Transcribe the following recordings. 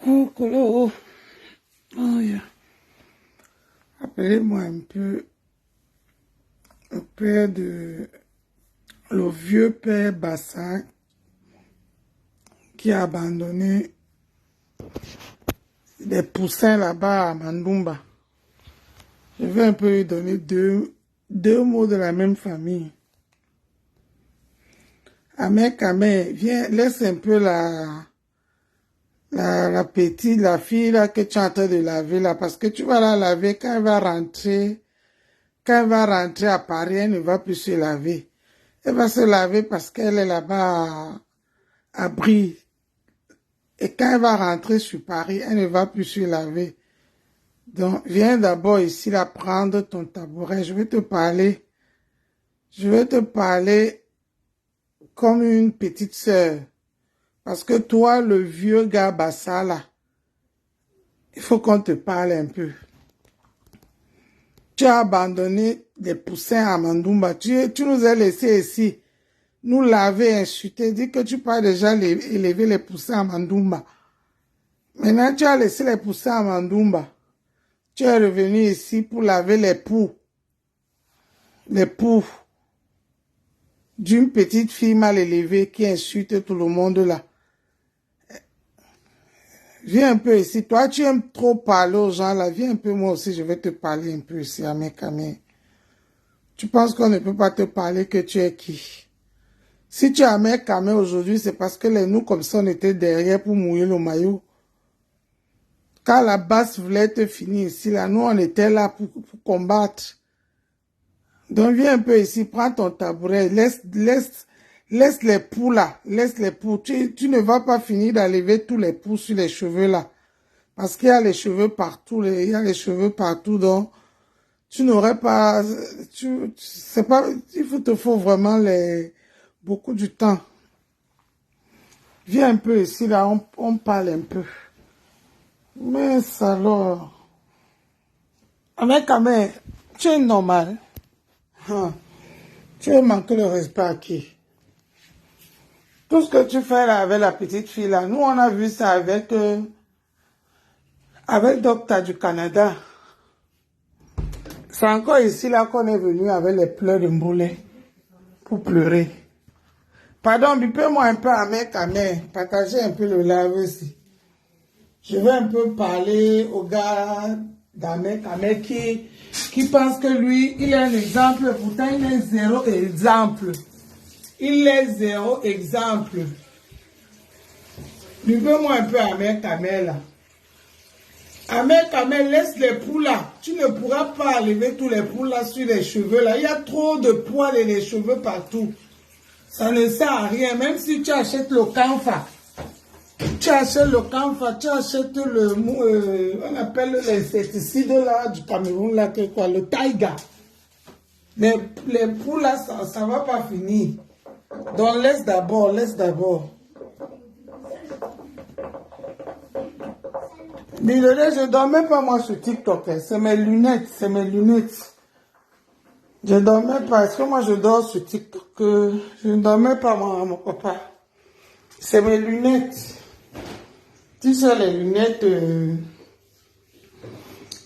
Oh, Colo. Oh, yeah. Appelez-moi un peu le père de... Le vieux père Bassa qui a abandonné des poussins là-bas à Mandumba. Je vais un peu lui donner deux mots de la même famille. Amé Kamé, viens, laisse un peu la petite, la fille là que tu es en train de laver là, parce que tu vas la laver quand elle va rentrer à Paris, elle ne va plus se laver. Elle va se laver parce qu'elle est là-bas à Brie. Et quand elle va rentrer sur Paris, elle ne va plus se laver. Donc, viens d'abord ici là prendre ton tabouret. Je vais te parler comme une petite sœur. Parce que toi, le vieux gars Bassa là, il faut qu'on te parle un peu. Tu as abandonné des poussins à Mandumba. Tu nous as laissés ici, nous laver, insulter, dire que tu peux déjà élever les poussins à Mandumba. Maintenant, tu as laissé les poussins à Mandumba. Tu es revenu ici pour laver les poux d'une petite fille mal élevée qui insulte tout le monde là. Viens un peu ici. Toi, tu aimes trop parler aux gens là. Viens un peu, moi aussi, je vais te parler un peu ici, Amé Kamé. Tu penses qu'on ne peut pas te parler que tu es qui? Si tu es Amé Kamé aujourd'hui, c'est parce que nous, comme ça, on était derrière pour mouiller le maillot. Quand la basse voulait te finir ici, là, nous, on était là pour combattre. Donc, viens un peu ici, prends ton tabouret, laisse les poux là, laisse les poux. Tu ne vas pas finir d'enlever tous les poux sur les cheveux là. Parce qu'il y a les cheveux partout, donc tu n'aurais pas, c'est pas, te faut vraiment beaucoup du temps. Viens un peu ici là, on parle un peu. Mais alors, avec Amé, tu es normal. Hein? Tu veux manquer le respect à qui? Tout ce que tu fais là avec la petite fille là, nous on a vu ça avec Docteur du Canada. C'est encore ici là qu'on est venu avec les pleurs de Mboulé pour pleurer. Pardon, bipez-moi un peu à Kamé, partagez un peu le live aussi. Je vais un peu parler au gars d'Amé Kamé qui pense que lui, il est un exemple, pourtant il est zéro exemple. Il est zéro exemple. Bipez-moi un peu à Amé Kamé là. Amé Kamé, laisse les poux là. Tu ne pourras pas enlever tous les poux là sur les cheveux là. Il y a trop de poils et les cheveux partout. Ça ne sert à rien. Même si tu achètes le camphor. Tu achètes on appelle l'insecticide là du Cameroun là, que quoi, le taïga. Les poux là, ça va pas finir. Donc laisse d'abord. Mais je ne dormais pas moi sur TikTok, hein. C'est mes lunettes. Je ne dormais pas, est-ce que moi je dors sur TikTok? Je ne dormais pas moi, mon papa. C'est mes lunettes. Tu sais, les lunettes,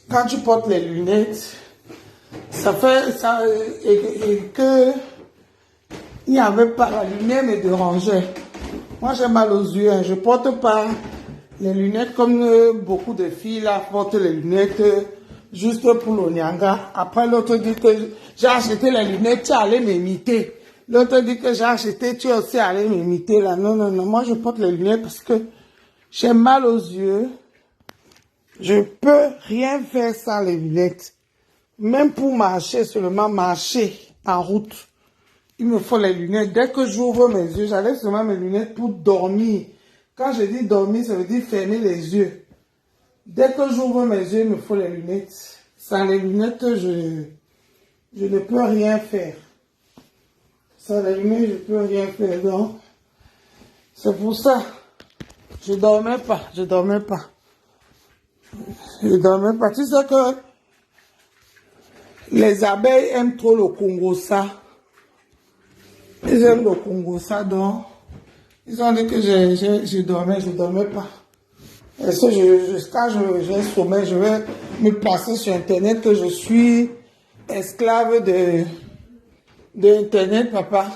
quand tu portes les lunettes, ça fait ça, et que il n'y avait pas, la lumière me dérangeait. Moi j'ai mal aux yeux, hein. Je ne porte pas les lunettes comme beaucoup de filles là portent les lunettes juste pour le nyanga. Après l'autre dit que j'ai acheté les lunettes, tu allais m'imiter. L'autre dit que j'ai acheté, tu aussi allais m'imiter là. Non, moi je porte les lunettes parce que j'ai mal aux yeux. Je peux rien faire sans les lunettes. Même pour marcher, seulement marcher en route. Il me faut les lunettes. Dès que j'ouvre mes yeux, j'enlève seulement mes lunettes pour dormir. Quand je dis dormir, ça veut dire fermer les yeux. Dès que j'ouvre mes yeux, il me faut les lunettes. Sans les lunettes, je ne peux rien faire. Sans les lunettes, je ne peux rien faire. Donc, c'est pour ça. Je dormais pas. Tu sais que les abeilles aiment trop le Congo-ça. Ils aiment le Congo-ça, donc ils ont dit que je dormais pas. Est-ce que quand j'ai sommeil, je vais me placer sur Internet que je suis esclave de Internet, papa.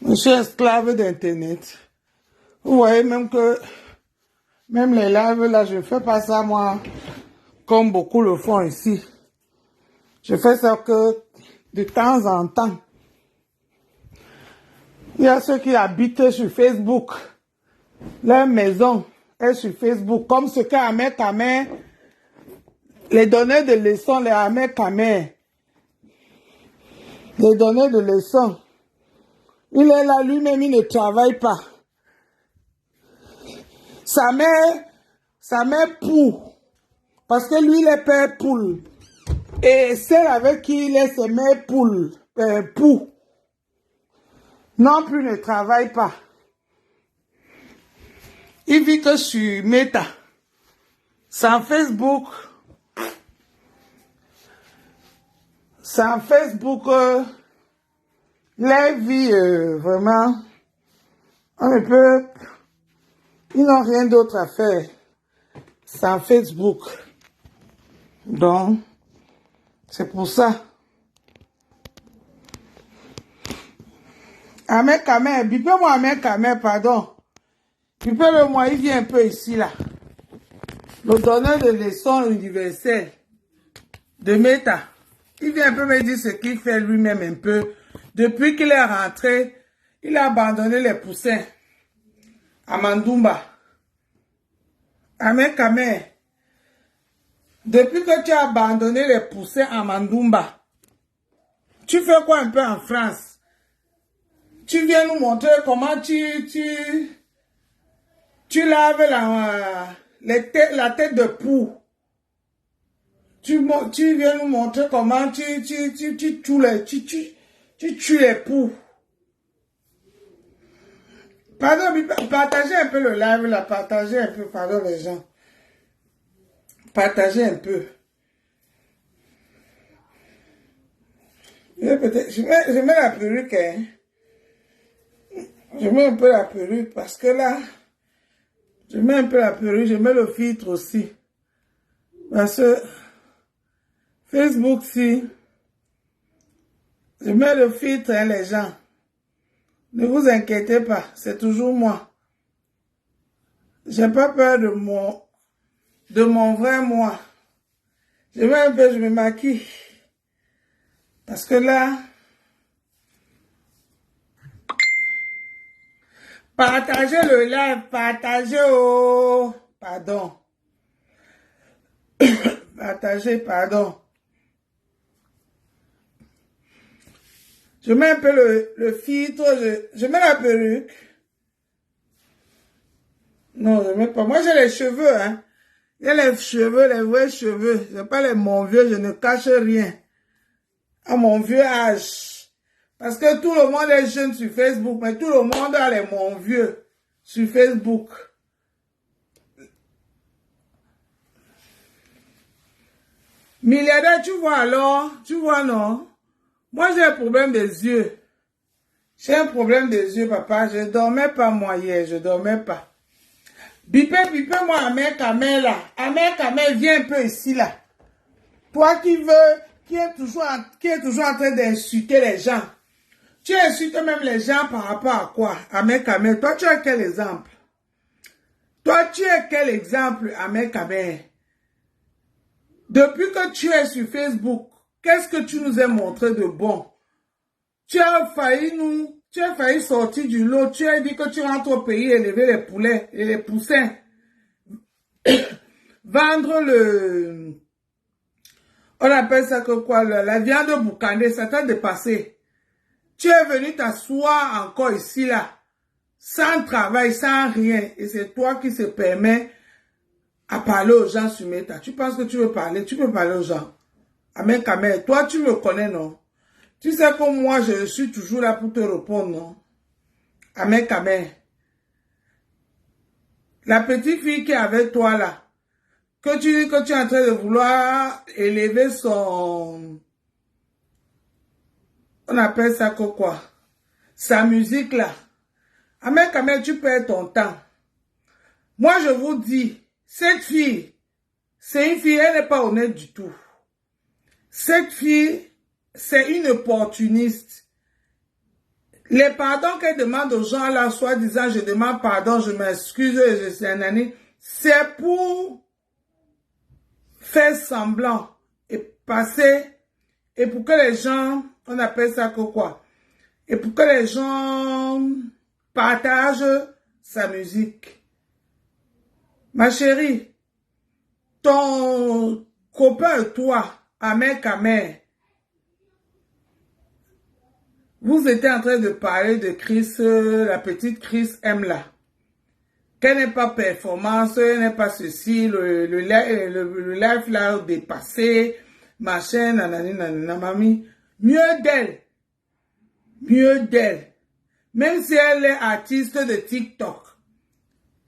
Je suis esclave d'Internet. Vous voyez même que, même les lives là, je ne fais pas ça moi, comme beaucoup le font ici. Je fais ça que de temps en temps. Il y a ceux qui habitent sur Facebook. Leur maison est sur Facebook. Comme ce qu'Ahmed Kamer, les données de leçons, les Ahmed Kamer, les données de leçons. Il est là, lui-même, il ne travaille pas. Sa mère pour. Parce que lui, il est père poule. Et celle avec qui il est, c'est mère poule. Pour. Non plus ne travaille pas. Il vit que sur Meta. Sans Facebook. Sans Facebook, les vies, vraiment, on ne peut, ils n'ont rien d'autre à faire sans Facebook. Donc, c'est pour ça. Ahmed Kamer, bipez-moi Ahmed Kamer, pardon. Bipez-le-moi, il vient un peu ici, là. Le donneur de leçons universelles de Meta. Il vient un peu me dire ce qu'il fait lui-même un peu. Depuis qu'il est rentré, il a abandonné les poussins à Mandumba. Ahmed Kamer, depuis que tu as abandonné les poussins à Mandumba, tu fais quoi un peu en France? Tu viens nous montrer comment tu laves la tête de poux. Tu viens nous montrer comment tu tues les poux. Pardon, partagez un peu le live là, partagez un peu, pardon les gens. Partagez un peu. Je mets la perruque, hein. Je mets un peu la perruque parce que là, je mets un peu la perruque, je mets le filtre aussi. Parce que Facebook, si, je mets le filtre, hein, les gens. Ne vous inquiétez pas, c'est toujours moi. J'ai pas peur de mon vrai moi. Je mets un peu, je me maquille. Parce que là, partagez le live, partagez, oh, pardon. Partagez, pardon. Je mets un peu le filtre, je mets la perruque. Non, je mets pas. Moi, j'ai les cheveux, hein. Il y a les cheveux, les vrais cheveux. Je pas les mon vieux, je ne cache rien. À mon vieux âge. Parce que tout le monde est jeune sur Facebook, mais tout le monde a les mon vieux sur Facebook. Milliardaire, tu vois alors? Tu vois, non? Moi, j'ai un problème des yeux. J'ai un problème des yeux, papa. Je dormais pas, moi, hier. Je dormais pas. Bipez-moi, Ahmed Kamer, là. Ahmed Kamer, viens un peu ici, là. Toi qui est toujours en train d'insulter les gens. Tu insultes même les gens par rapport à quoi, Ahmed Kamer? Toi, tu as quel exemple? Toi, tu as quel exemple, Ahmed Kamer? Depuis que tu es sur Facebook, qu'est-ce que tu nous as montré de bon? Tu as failli sortir du lot. Tu as dit que tu rentres au pays élever les poulets et les poussins. Vendre on appelle ça que quoi, la viande boucandée, ça t'a dépassé. Tu es venu t'asseoir encore ici, là, sans travail, sans rien. Et c'est toi qui se permets à parler aux gens sur Meta. Tu penses que tu veux parler, tu peux parler aux gens. Ahmed Kamer, toi, tu me connais, non? Tu sais que moi, je suis toujours là pour te répondre, non? Ahmed Kamer. La petite fille qui est avec toi, là, que tu dis que tu es en train de vouloir élever son... On appelle ça que quoi? Sa musique, là. Ahmed Kamel, tu perds ton temps. Moi, je vous dis, cette fille, c'est une fille, elle n'est pas honnête du tout. Cette fille, c'est une opportuniste. Les pardons qu'elle demande aux gens, là, soi-disant, je demande pardon, je m'excuse, je suis un année, c'est pour faire semblant et passer, et pour que les gens, on appelle ça que quoi? Et pour que les gens partagent sa musique. Ma chérie, ton copain et toi, Ahmed Kamel, vous étiez en train de parler de Chris, la petite Chris M là. Qu'elle n'est pas performance, elle n'est pas ceci, le live là dépassé, machin, nanani, nanana, mamie. Mieux d'elle. Mieux d'elle. Même si elle est artiste de TikTok.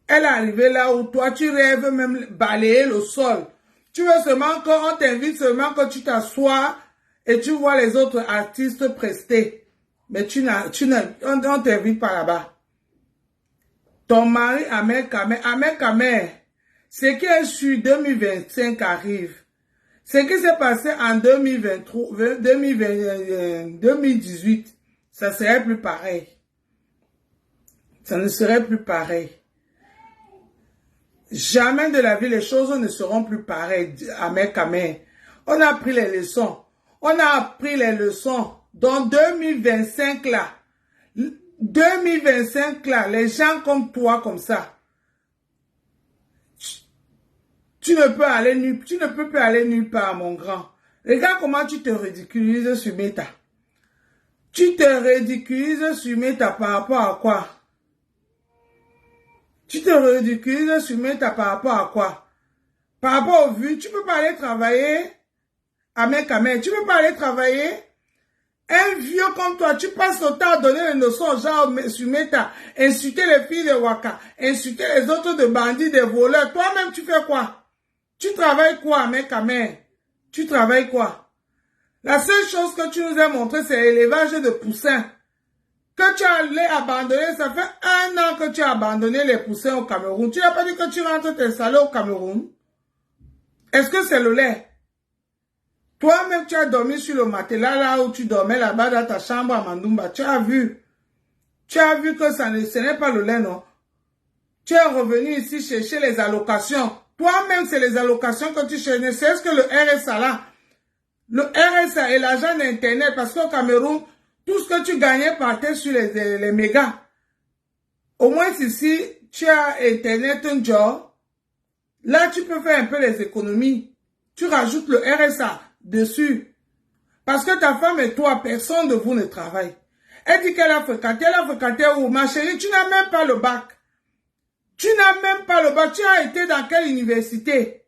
Elle est arrivée là où toi, tu rêves même balayer le sol. Tu veux seulement qu'on t'invite, seulement que tu t'assois et tu vois les autres artistes prester. Mais on t'invite pas là-bas. Ton mari, Ahmed Kamel, ce qui est sur 2025 arrive. Ce qui s'est passé en 2018, ça serait plus pareil. Ça ne serait plus pareil. Jamais de la vie, les choses ne seront plus pareilles, Ahmed Kamel. On a appris les leçons. On a appris les leçons. Dans 2025 là, 2025 là, les gens comme toi, comme ça, tu ne peux plus aller nulle part, mon grand. Regarde comment tu te ridiculises sur Meta. Tu te ridiculises sur Meta par rapport à quoi? Tu te ridiculises sur Meta par rapport à quoi? Par rapport aux vues, tu peux pas aller travailler, Ahmed Kamel, tu peux pas aller travailler. Un vieux comme toi, tu passes le temps à donner les notions aux gens sur Meta, insulter les filles de Waka, insulter les autres de bandits, des voleurs. Toi-même, tu fais quoi? Tu travailles quoi, Ahmed Kamel? Tu travailles quoi? La seule chose que tu nous as montré, c'est l'élevage de poussins. Que tu allais abandonner, ça fait 1 an que tu as abandonné les poussins au Cameroun. Tu n'as pas dit que tu rentres t'installer au Cameroun? Est-ce que c'est le lait? Toi-même, tu as dormi sur le matelas là où tu dormais là-bas dans ta chambre à Mandumba. Tu as vu que ce n'est pas le lait, non? Tu es revenu ici chercher les allocations. Toi-même, c'est les allocations que tu cherches. C'est ce que le RSA là? Le RSA et l'argent d'Internet, parce qu'au Cameroun, tout ce que tu gagnais partait sur les mégas. Au moins ici, tu as Internet, un job. Là, tu peux faire un peu les économies. Tu rajoutes le RSA dessus. Parce que ta femme et toi, personne de vous ne travaille. Elle dit qu'elle a fréquenté où? Ma chérie, tu n'as même pas le bac. Tu n'as même pas le bac. Tu as été dans quelle université?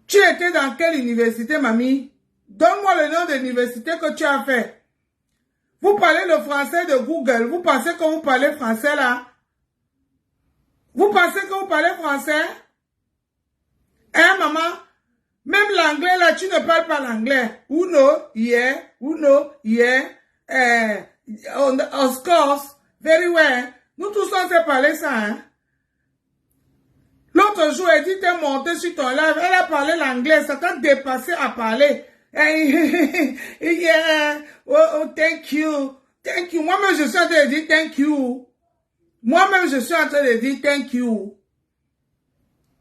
Tu étais dans quelle université, mamie? Donne-moi le nom de l'université que tu as fait. Vous parlez le français de Google. Vous pensez que vous parlez français là? Vous pensez que vous parlez français? Hein, maman? Même l'anglais là, tu ne parles pas l'anglais. Uno, yeah. Of course, very well. Nous tous on sait parler ça, hein? L'autre jour, elle dit t'es montée sur ton live, elle a parlé l'anglais, ça t'a dépassé à parler. Yeah, oh, thank you. Moi-même, je suis en train de dire thank you. Moi-même, je suis en train de dire thank you.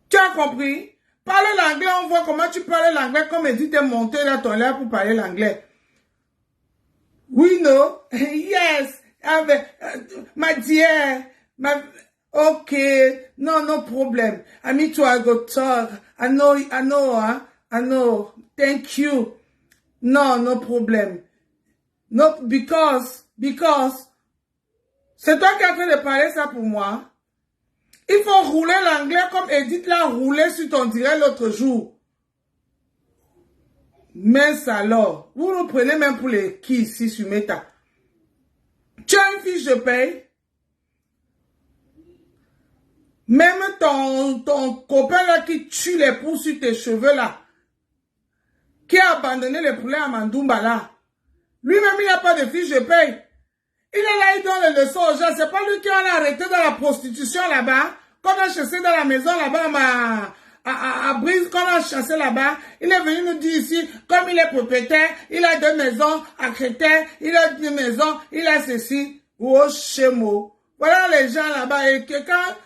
Tu as compris? Parle l'anglais, on voit comment tu parles l'anglais, comme elle dit t'es montée dans ton live pour parler l'anglais. We know, yes, my dear, okay, no problem. I mean I go talk. I know, thank you. No problem. No, because, c'est toi qui es en train de parler ça pour moi. Il faut rouler l'anglais comme Edith l'a roulé sur ton direct l'autre jour. Mais alors, vous nous prenez même pour les qui ici sur Meta. Tu as une fiche de paye. Même ton copain là qui tue les poules sur tes cheveux là, qui a abandonné les poulets à Mandumba là, lui-même il n'a pas de fiche de paye. Il est là, il donne les leçons aux gens. C'est pas lui qui en a arrêté dans la prostitution là-bas. Quand on a chassé dans la maison là-bas, à Brise, quand on a chassé là-bas, il est venu nous dire ici, comme il est propriétaire, il a 2 maisons à Créteil, il a 2 maisons, il a ceci. Oh, chémo. Voilà les gens là-bas. Et quelqu'un,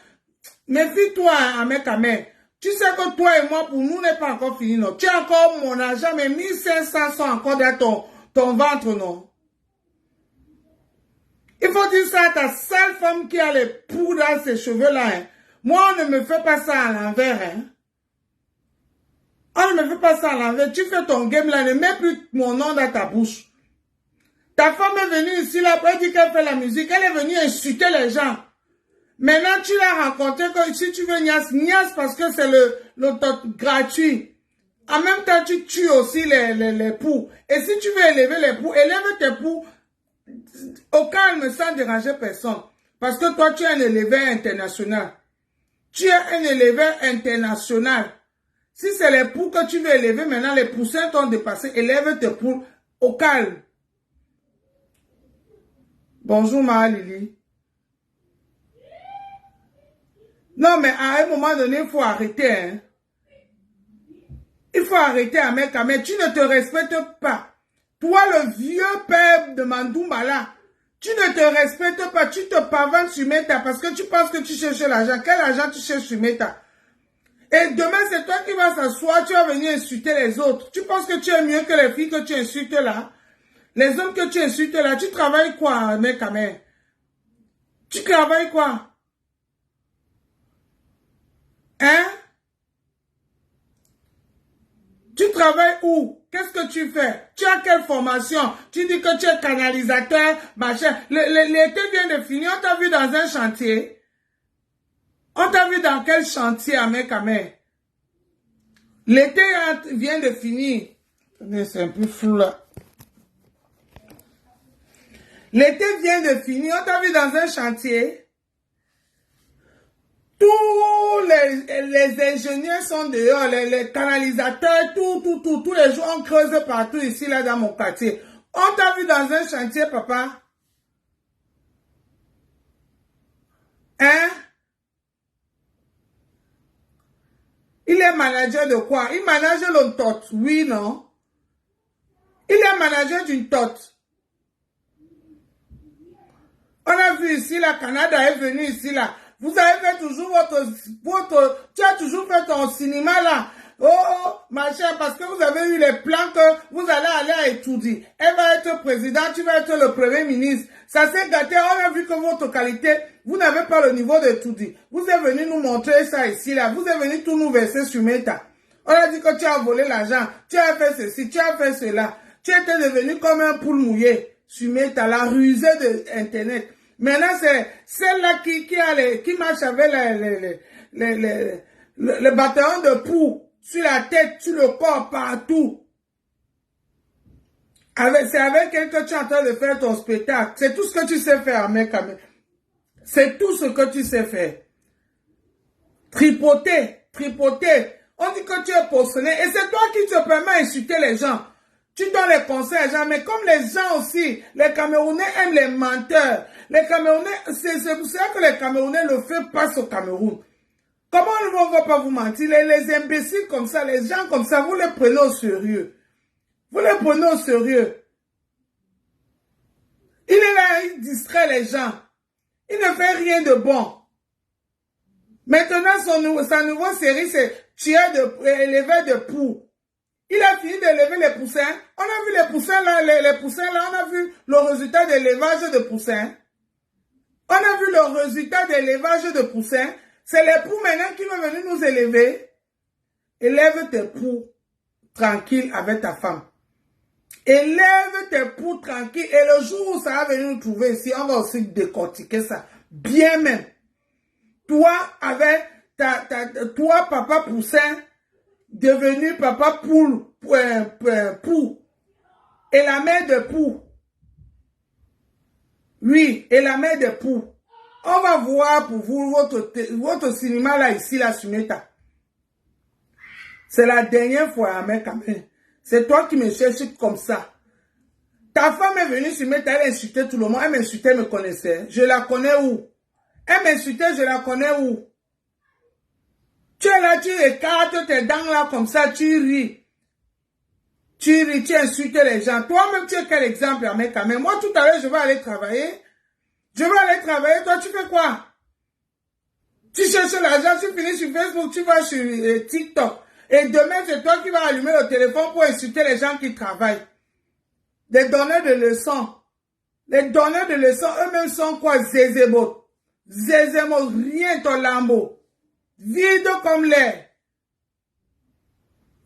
méfie-toi, Amé. Tu sais que toi et moi, pour nous, n'est pas encore fini, non. Tu as encore mon argent, mais 1500 sont encore dans ton ventre, non. Il faut dire ça à ta seule femme qui a les poux dans ses cheveux-là. Hein. Moi, on ne me fait pas ça à l'envers. Hein. On ne me fait pas ça à l'envers. Tu fais ton game là, ne mets plus mon nom dans ta bouche. Ta femme est venue ici, là, pour dire qu'elle fait la musique. Elle est venue insulter les gens. Maintenant, tu l'as rencontré que si tu veux niasse parce que c'est le gratuit. En même temps, tu tues aussi les poux. Et si tu veux élever les poux, élève tes poux au calme sans déranger personne. Parce que toi, tu es un éleveur international. Tu es un éleveur international. Si c'est les poux que tu veux élever, maintenant les poussins t'ont dépassé, élève tes poux au calme. Bonjour, Marie-Lily. Non, mais à un moment donné, il faut arrêter. Hein. Il faut arrêter, Ahmed. Tu ne te respectes pas. Toi, le vieux père de Mandoumba, là, tu ne te respectes pas. Tu te pavanes sur Meta parce que tu penses que tu cherches l'argent. Quel argent tu cherches sur Meta? Et demain, c'est toi qui vas s'asseoir, tu vas venir insulter les autres. Tu penses que tu es mieux que les filles que tu insultes là? Les hommes que tu insultes là, tu travailles quoi, mec, Ahmed? Tu travailles quoi? Hein? Tu travailles où? Qu'est-ce que tu fais? Tu as quelle formation? Tu dis que tu es canalisateur, machin. L'été vient de finir, on t'a vu dans un chantier. On t'a vu dans quel chantier, Ahmed? L'été vient de finir. C'est un peu flou là. L'été vient de finir, on t'a vu dans un chantier. Tous les ingénieurs sont dehors, les canalisateurs, tous les jours, on creuse partout ici, là, dans mon quartier. On t'a vu dans un chantier, papa? Hein? Il est manager de quoi? Il manage le tot, oui, non? Il est manager d'une tot. On a vu ici, la Canada est venu ici, là. Vous avez fait toujours tu as toujours fait ton cinéma là. Oh, ma chère, parce que vous avez eu les plans que vous allez aller à étudier. Elle va être présidente, tu vas être le premier ministre. Ça s'est gâté, on a vu que votre qualité, vous n'avez pas le niveau d'étudier. Vous êtes venu nous montrer ça ici, là. Vous êtes venu tout nous verser sur Meta. On a dit que tu as volé l'argent, tu as fait ceci, tu as fait cela. Tu étais devenu comme un poule mouillé sur Meta, la rusée de Internet. Maintenant, c'est celle-là qui marche avec le bâton de poux sur la tête, sur le corps, partout. C'est avec elle que tu es en train de faire ton spectacle. C'est tout ce que tu sais faire, mec. C'est tout ce que tu sais faire. Tripoter. On dit que tu es postionné. Et c'est toi qui te permets d'insulter les gens. Tu donnes les conseils à gens, mais comme les gens aussi, les Camerounais aiment les menteurs. Les Camerounais, c'est pour ça que les Camerounais le font pas au Cameroun. Comment on ne va pas vous mentir? Les imbéciles comme ça, les gens comme ça, vous les prenez au sérieux. Vous les prenez au sérieux. Il est là, il distrait les gens. Il ne fait rien de bon. Maintenant, sa nouvelle série, c'est tueur éleveur de poux. Il a fini d'élever les poussins. On a vu les poussins là, les poussins là, on a vu le résultat de l'élevage de poussins. On a vu le résultat de l'élevage de poussins. C'est les poux maintenant qui vont venir nous élever. Élève tes poux tranquille avec ta femme. Élève tes poux tranquille. Et le jour où ça va venir nous trouver ici, on va aussi décortiquer ça. Bien même. Toi, avec toi, papa poussin, devenu papa poule, pou. Et la mère de pou. Oui, et la mère de pou. On va voir pour vous votre cinéma là, ici, là, sur Meta. C'est la dernière fois, mec, quand même. C'est toi qui me cherches comme ça. Ta femme est venue sur mes terres, elle insultait tout le monde. Elle m'insultait, elle me connaissait. Je la connais où? Elle m'insultait, je la connais où? Tu es là, tu écartes tes dents là comme ça, tu ris. Tu ris, tu insultes les gens. Toi-même, tu es quel exemple, mec? Mais moi, tout à l'heure, je vais aller travailler. Je vais aller travailler. Toi, tu fais quoi? Tu cherches l'argent, tu finis sur Facebook, tu vas sur TikTok. Et demain, c'est toi qui vas allumer le téléphone pour insulter les gens qui travaillent. Les donneurs de leçons. Les donneurs de leçons, eux-mêmes sont quoi? Zézébot. Zézémot, rien ton lambeau. Vide comme l'air.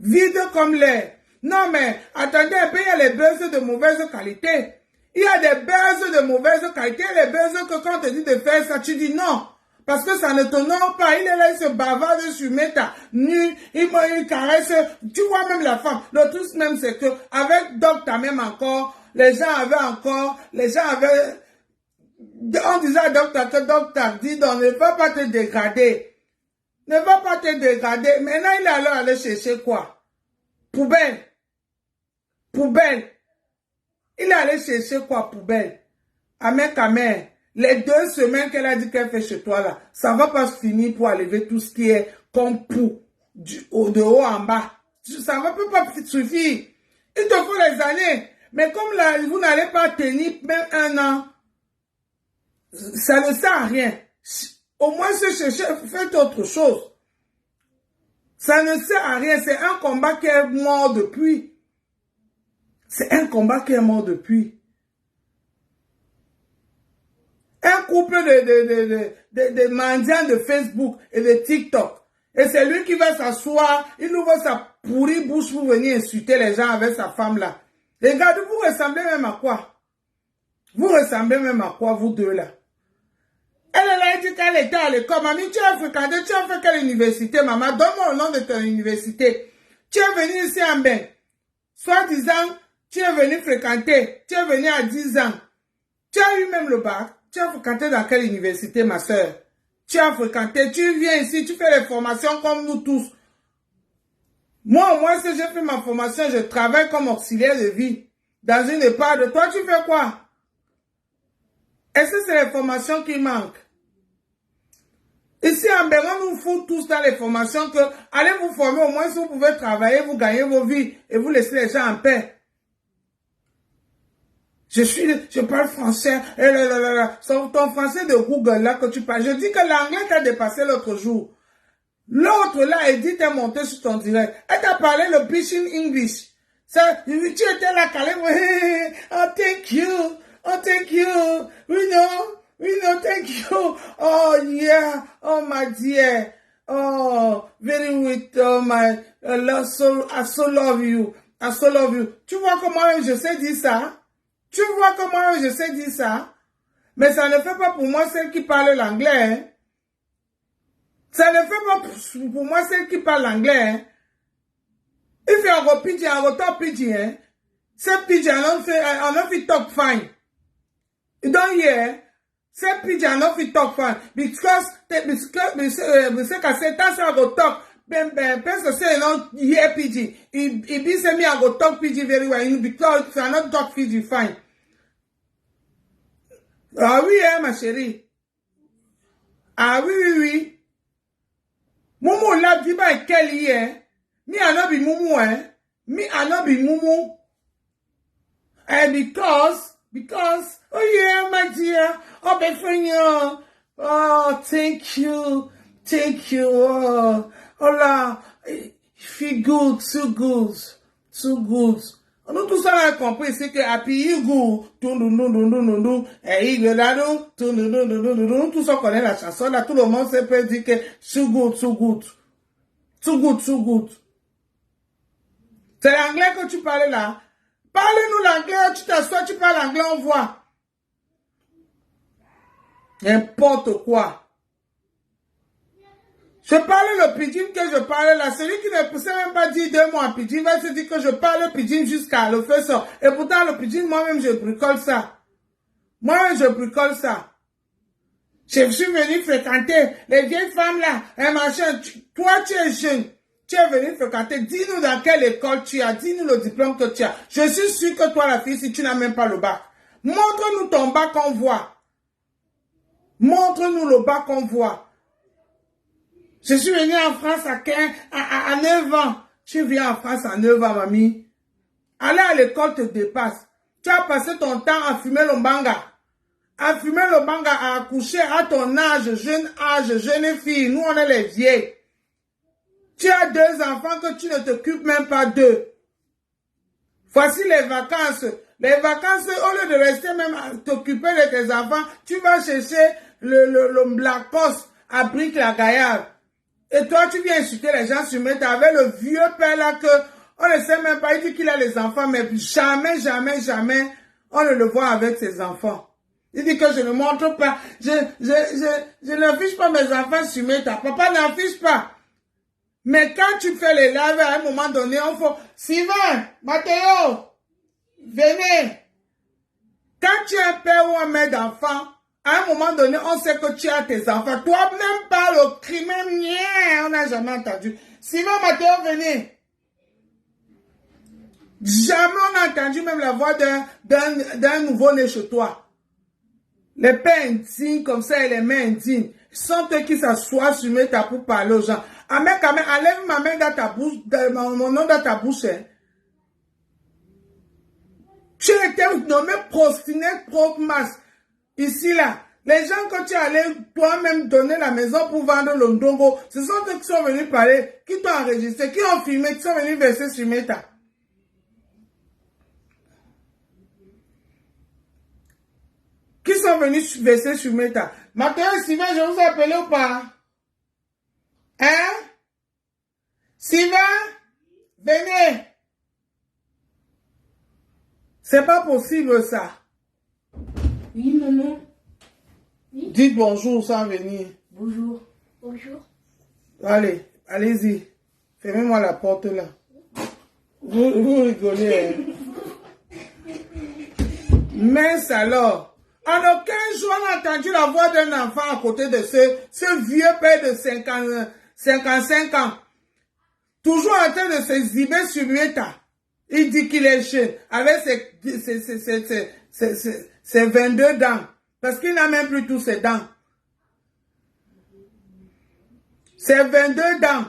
Vide comme l'air. Non mais, attendez un peu, il y a les buzz de mauvaise qualité. Il y a des buzz de mauvaise qualité, les buzz que quand on te dit de faire ça, tu dis non. Parce que ça ne t'honore pas. Il est là, il se bavarde sur Meta, nu, il caresse. Tu vois même la femme. Le truc même, c'est que avec Doc, t'as même encore, les gens avaient, on disait à Doc, que Doc t'a dit, donc ne va pas te dégrader. Ne va pas te dégrader. Maintenant, il est alors allé chercher quoi? Poubelle. Poubelle. Il est allé chercher quoi, poubelle? Amen. Les 2 semaines qu'elle a dit qu'elle fait chez toi là, ça va pas se finir pour enlever tout ce qui est comme pou, de haut en bas. Ça va pas suffire. Il te faut les années. Mais comme là, vous n'allez pas tenir même 1 an, ça ne sert à rien. Au moins se chercher, faites autre chose. Ça ne sert à rien. C'est un combat qui est mort depuis. C'est un combat qui est mort depuis. Un couple de mendiants de Facebook et de TikTok. Et c'est lui qui va s'asseoir, il ouvre sa pourrie bouche pour venir insulter les gens avec sa femme là. Regardez, vous ressemblez même à quoi? Vous ressemblez même à quoi, vous deux là? Elle a dit qu'elle était à l'école. Mamie, tu as fréquenté, tu as fait quelle université, maman? Donne-moi le nom de ton université. Tu es venu ici en bain. Soit disant, tu es venu fréquenter. Tu es venu à 10 ans. Tu as eu même le bac. Tu as fréquenté dans quelle université, ma soeur? Tu as fréquenté, tu viens ici, tu fais les formations comme nous tous. Moi, au moins, si j'ai fait ma formation, je travaille comme auxiliaire de vie dans une EHPAD. Toi, tu fais quoi? Est-ce que c'est les formations qui manquent? Ici, en Bénin, nous fout tous dans les formations que allez vous former, au moins si vous pouvez travailler, vous gagnez vos vies et vous laissez les gens en paix. Je parle français, c'est ton français de Google là que tu parles. Je dis que l'anglais t'a dépassé l'autre jour. L'autre là, Edith est montée sur ton direct. Elle t'a parlé le pitching English. Ça, tu étais là calé. Oh, thank you. Oh, thank you. We know, thank you. Oh, yeah. Oh, my dear. Oh, very with my love, I so love you. I so love you. Tu vois comment je sais dire ça? Tu vois comment je sais dire ça? Mais ça ne fait pas pour moi celle qui parle l'anglais. Hein? Ça ne fait pas pour moi celle qui parle l'anglais. Hein? Il fait un pidgin, un top pidgin. Hein? C'est pidgin, on fait talk fine. You don't hear? C'est pidgin, on fait talk fine. Because I said that's how I go talk. Person say not hear pidgin. It be say me I go talk pidgin very well. Because I not talk pidgin fine. Ah oui, hein, ma chérie. Ah oui. Moumou la di ba Kelly, hein. Me I not be Moumou, hein. Me I not be Moumou. And because, oh yeah, my dear. Oh, Befrenia. Oh, thank you. Oh, hola. Feel good, so good. Nous tout ça a compris, c'est que Happy Hugo, tout ça connaît la chanson, là, tout le monde se peut dire que so good. C'est l'anglais que tu parles là. Parle-nous l'anglais, tu t'assois, tu parles anglais, on voit. N'importe quoi. Je parle le pidgin que je parle là. Celui qui ne sait même pas dire 2 mots en pidgin va se dire que je parle le pidgin jusqu'à le faire ça. Et pourtant, le pidgin, moi-même, je bricole ça. Je suis venu fréquenter les vieilles femmes là. Un machin. Toi, tu es jeune. Tu es venu fréquenter. Dis-nous dans quelle école tu as. Dis-nous le diplôme que tu as. Je suis sûr que toi, la fille, si tu n'as même pas le bac, montre-nous ton bac qu'on voit. Montre-nous le bac qu'on voit. Je suis venu en France à 9 ans. Tu viens en France à 9 ans, mamie. Aller à l'école te dépasse. Tu as passé ton temps à fumer le banga. À fumer le banga, à accoucher à ton âge, jeune fille. Nous, on est les vieilles. Tu as 2 enfants que tu ne t'occupes même pas d'eux. Voici les vacances. Les vacances, au lieu de rester même à t'occuper de tes enfants, tu vas chercher le Black Post à Brique-la-Gaillarde. Et toi, tu viens insulter les gens sur Meta avec le vieux père là que on ne sait même pas. Il dit qu'il a les enfants, mais jamais, on ne le voit avec ses enfants. Il dit que je ne montre pas. Je n'affiche pas mes enfants sur Meta. Papa n'affiche pas. Mais quand tu fais les lives, à un moment donné, on fait Sylvain, Mathéo, venez. Quand tu es un père ou un mère d'enfant, à un moment donné, on sait que tu as tes enfants. Toi, même pas le cri, même rien, on n'a jamais entendu. Sylvain, Mathéo, venez. Jamais on n'a entendu même la voix d'un nouveau-né chez toi. Les pères indignes comme ça et les mères indignes sont eux qui s'assoient sur Meta pour parler aux gens. Enlève ma main dans ta bouche, mon nom dans ta bouche. Hein. Tu étais nommé prostinet propre masse. Ici, là. Les gens que tu allais toi-même donner la maison pour vendre le ndongo, ce sont eux qui sont venus parler, qui t'ont enregistré, qui ont filmé, qui sont venus verser sur Meta. Qui sont venus verser sur Meta. Mathéo et Sylvain, je vous ai appelé ou pas? Hein? Sylvain, venez. C'est pas possible ça. Oui, maman. Oui? Dites bonjour sans venir. Bonjour. Bonjour. Allez, allez-y. Fermez-moi la porte là. Vous rigolez. Hein? Mince alors. En aucun jour, on a entendu la voix d'un enfant à côté de ce vieux père de 55 ans. Toujours en train de s'exhiber sur Meta. Il dit qu'il est jeune, avec ses 22 dents. Parce qu'il n'a même plus tous ses dents. Ses 22 dents.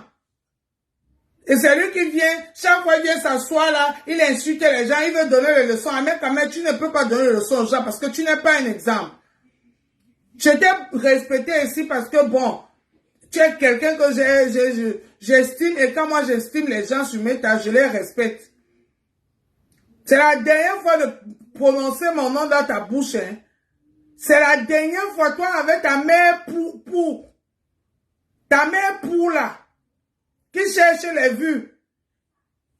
Et c'est lui qui vient, chaque fois qu'il vient s'asseoir là, il insulte les gens, il veut donner les leçons. Mais quand même, tu ne peux pas donner les leçons aux gens parce que tu n'es pas un exemple. Je t'ai respecté ici parce que bon, tu es quelqu'un que j'estime et quand moi j'estime les gens sur Meta, je les respecte. C'est la dernière fois de prononcer mon nom dans ta bouche. Hein. C'est la dernière fois, toi, avec ta mère ta mère là, qui cherche les vues.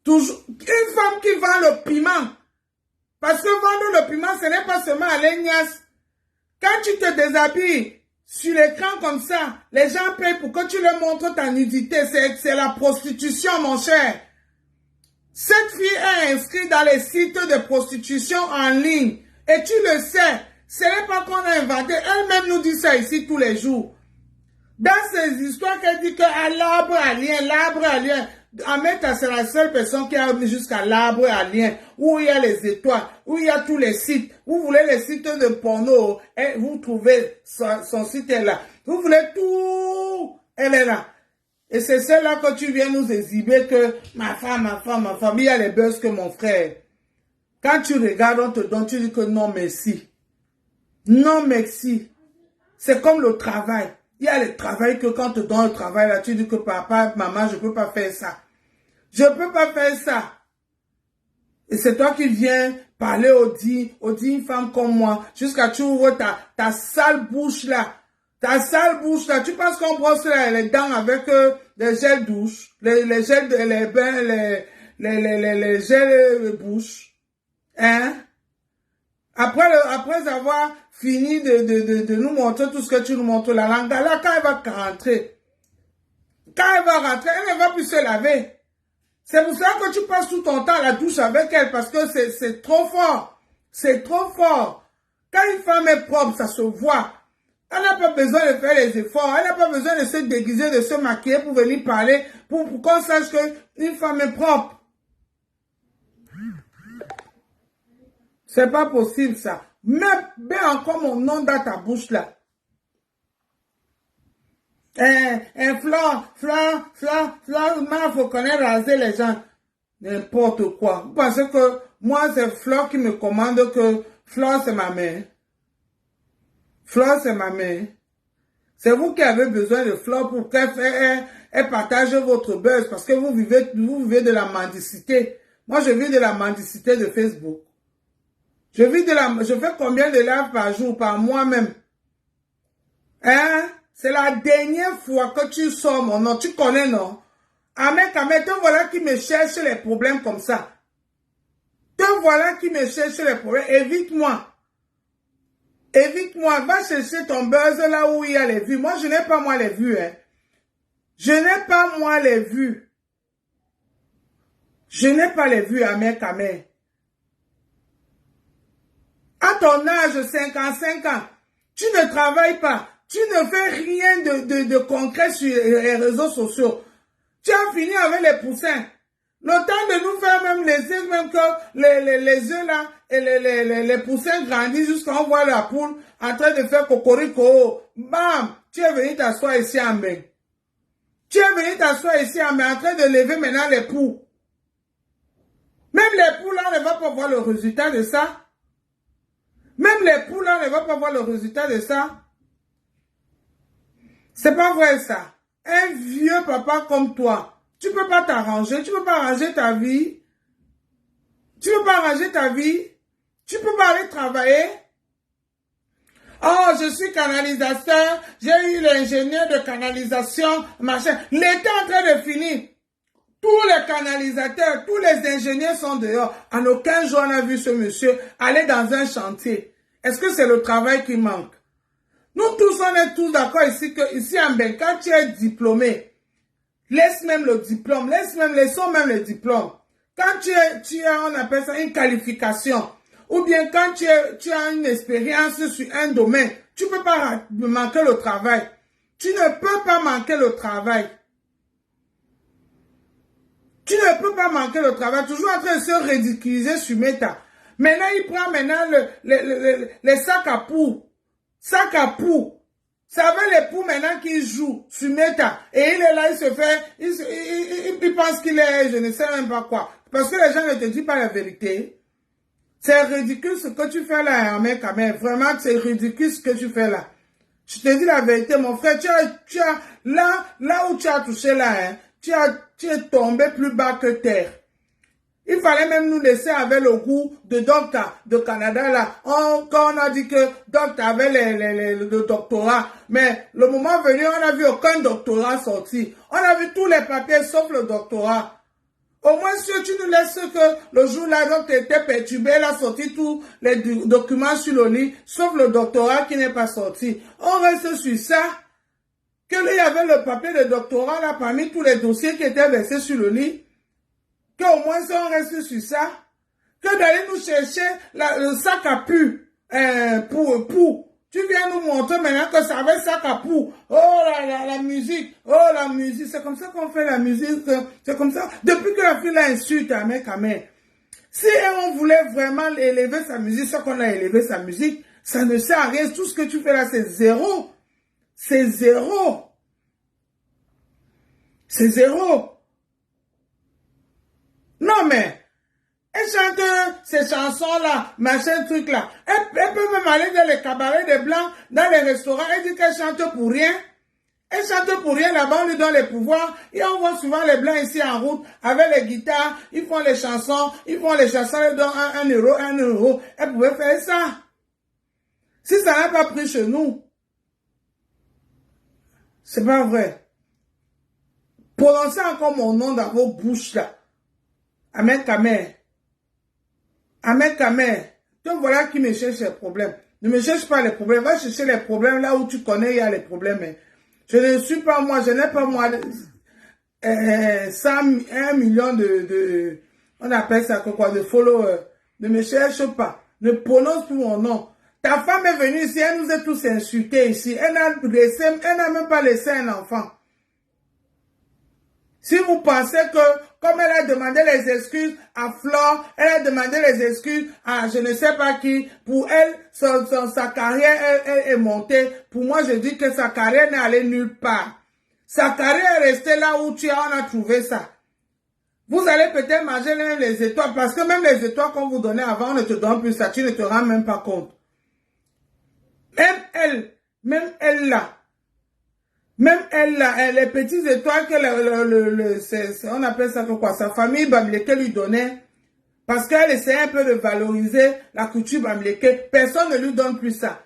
Toujours, une femme qui vend le piment. Parce que vendre le piment, ce n'est pas seulement à l'égnasse. Quand tu te déshabilles sur l'écran comme ça, les gens payent pour que tu leur montres ta nudité. C'est la prostitution, mon cher. Cette fille est inscrite dans les sites de prostitution en ligne. Et tu le sais. Ce n'est pas qu'on a inventé. Elle-même nous dit ça ici tous les jours. Dans ces histoires qu'elle dit que l'arbre à lien. Ameta, c'est la seule personne qui a jusqu'à l'arbre à lien. Où il y a les étoiles. Où il y a tous les sites. Vous voulez les sites de porno. Et vous trouvez son site est là. Vous voulez tout. Elle est là. Et c'est celle-là que tu viens nous exhiber que ma femme, il y a les buzz que mon frère. Quand tu regardes, on te donne, tu dis que non merci. Non merci. C'est comme le travail. Il y a le travail que quand on te donne le travail, là, tu dis que papa, maman, je ne peux pas faire ça. Je ne peux pas faire ça. Et c'est toi qui viens parler une femme comme moi, jusqu'à tu ouvres ta sale bouche là. Ta sale bouche là, tu penses qu'on brosse les dents avec les gels douche, les gels, les bains, les gels bouche. Hein? Après avoir fini de nous montrer tout ce que tu nous montres, la langue, là, quand elle va rentrer, elle ne va plus se laver. C'est pour ça que tu passes tout ton temps à la douche avec elle, parce que c'est trop fort. C'est trop fort. Quand une femme est propre, ça se voit. Elle n'a pas besoin de faire les efforts. Elle n'a pas besoin de se déguiser, de se maquiller pour venir parler, pour qu'on sache qu'une femme est propre. C'est pas possible, ça. Mets encore mon nom dans ta bouche, là. Flore, faut connaître raser les gens. N'importe quoi. Vous pensez que moi, c'est Flore qui me commande que Flore, c'est ma mère. Flore, c'est ma mère. C'est vous qui avez besoin de Flore pour qu'elle partage votre buzz parce que vous vivez de la mendicité. Moi, je vis de la mendicité de Facebook. Je fais combien de lives par jour, par mois même? Hein? C'est la dernière fois que tu sors mon nom. Tu connais, non? Amen, te voilà qui me cherche les problèmes comme ça. Te voilà qui me cherche les problèmes. Évite-moi. Évite-moi. Va chercher ton buzz là où il y a les vues. Moi, je n'ai pas moi les vues. Hein. Je n'ai pas moi les vues. Je n'ai pas les vues, Amen. À ton âge, 55 ans, tu ne travailles pas. Tu ne fais rien de concret sur les réseaux sociaux. Tu as fini avec les poussins. Le temps de nous faire même laisser même que les œufs là et les poussins grandissent jusqu'à on voit la poule en train de faire cocorico. Bam! Tu es venu t'asseoir ici en bain. Tu es venu t'asseoir ici en bain en train de lever maintenant les poules. Même les poules là ne vont pas voir le résultat de ça. Même les poules là ne vont pas voir le résultat de ça. C'est pas vrai ça. Un vieux papa comme toi, tu peux pas t'arranger, tu peux pas arranger ta vie. Tu peux pas arranger ta vie. Tu peux pas aller travailler. Oh, je suis canalisateur, j'ai eu l'ingénieur de canalisation, machin. L'été est en train de finir. Tous les canalisateurs, tous les ingénieurs sont dehors. En aucun jour on a vu ce monsieur aller dans un chantier. Est-ce que c'est le travail qui manque? Nous tous, on est tous d'accord ici que ici en Ben, quand tu es diplômé, laisse même le diplôme, laissons même le diplôme. Quand tu as, on appelle ça une qualification, ou bien quand tu as une expérience sur un domaine, tu ne peux pas manquer le travail. Tu ne peux pas manquer le travail. Tu ne peux pas manquer le travail. Toujours en train de se ridiculiser sur Meta. Maintenant, il prend les sacs à poux. Sac à poux. Ça veut les poux maintenant qui jouent sur Meta. Et il est là, il se fait, il pense qu'il est, je ne sais même pas quoi. Parce que les gens ne te disent pas la vérité. C'est ridicule ce que tu fais là, mec, quand même. Vraiment, c'est ridicule ce que tu fais là. Je te dis la vérité, mon frère. Tu as, là où tu as touché là, hein, tu es tombé plus bas que terre. Il fallait même nous laisser avec le goût de docteur de Canada là. Quand on a dit que docteur avait le doctorat, mais le moment venu, on n'a vu aucun doctorat sorti. On a vu tous les papiers sauf le doctorat. Au moins, si tu nous laisses que le jour là, donc tu étais perturbé, elle a sorti tous les documents sur le lit, sauf le doctorat qui n'est pas sorti. On reste sur ça. Que là, il y avait le papier de doctorat là parmi tous les dossiers qui étaient versés sur le lit. Qu'au moins, si on reste sur ça, que d'aller nous chercher le sac à pu pour. Tu viens nous montrer maintenant que ça avait sac à poux. Oh la musique. Oh la musique. C'est comme ça qu'on fait la musique. C'est comme ça. Depuis que la fille l'insulte à mec à mec. Si on voulait vraiment élever sa musique, ça qu'on a élevé sa musique, ça ne sert à rien. Tout ce que tu fais là, c'est zéro. C'est zéro. C'est zéro. Non mais, elle chante ces chansons-là, machin truc-là. Elle peut même aller dans les cabarets des Blancs, dans les restaurants. Elle dit qu'elle chante pour rien. Elle chante pour rien, là-bas, on lui donne les pouvoirs. Et on voit souvent les Blancs ici en route, avec les guitares. Ils font les chansons, ils donnent 1 euro, 1 euro. Elle pouvait faire ça. Si ça n'a pas pris chez nous, c'est pas vrai. Prononcez encore mon nom dans vos bouches, là. Amen, Kamer. Amen, Kamer. Donc voilà qui me cherche les problèmes. Ne me cherche pas les problèmes. Va chercher les problèmes là où tu connais, il y a les problèmes. Je ne suis pas moi, je n'ai pas moi 1 million on appelle ça quoi, de followers. Ne me cherche pas. Ne prononce plus mon nom. Ta femme est venue ici, elle nous a tous insultés ici. Elle n'a même pas laissé un enfant. Si vous pensez que, comme elle a demandé les excuses à Flore, elle a demandé les excuses à je ne sais pas qui, pour elle, sa carrière est montée. Pour moi, je dis que sa carrière n'est allée nulle part. Sa carrière est restée là où on a trouvé ça. Vous allez peut-être manger même les étoiles, parce que même les étoiles qu'on vous donnait avant, on ne te donne plus ça, tu ne te rends même pas compte. Même elle là, les petites étoiles que on appelle ça quoi, sa famille Bamileke lui donnait, parce qu'elle essayait un peu de valoriser la couture Bamileke, personne ne lui donne plus ça.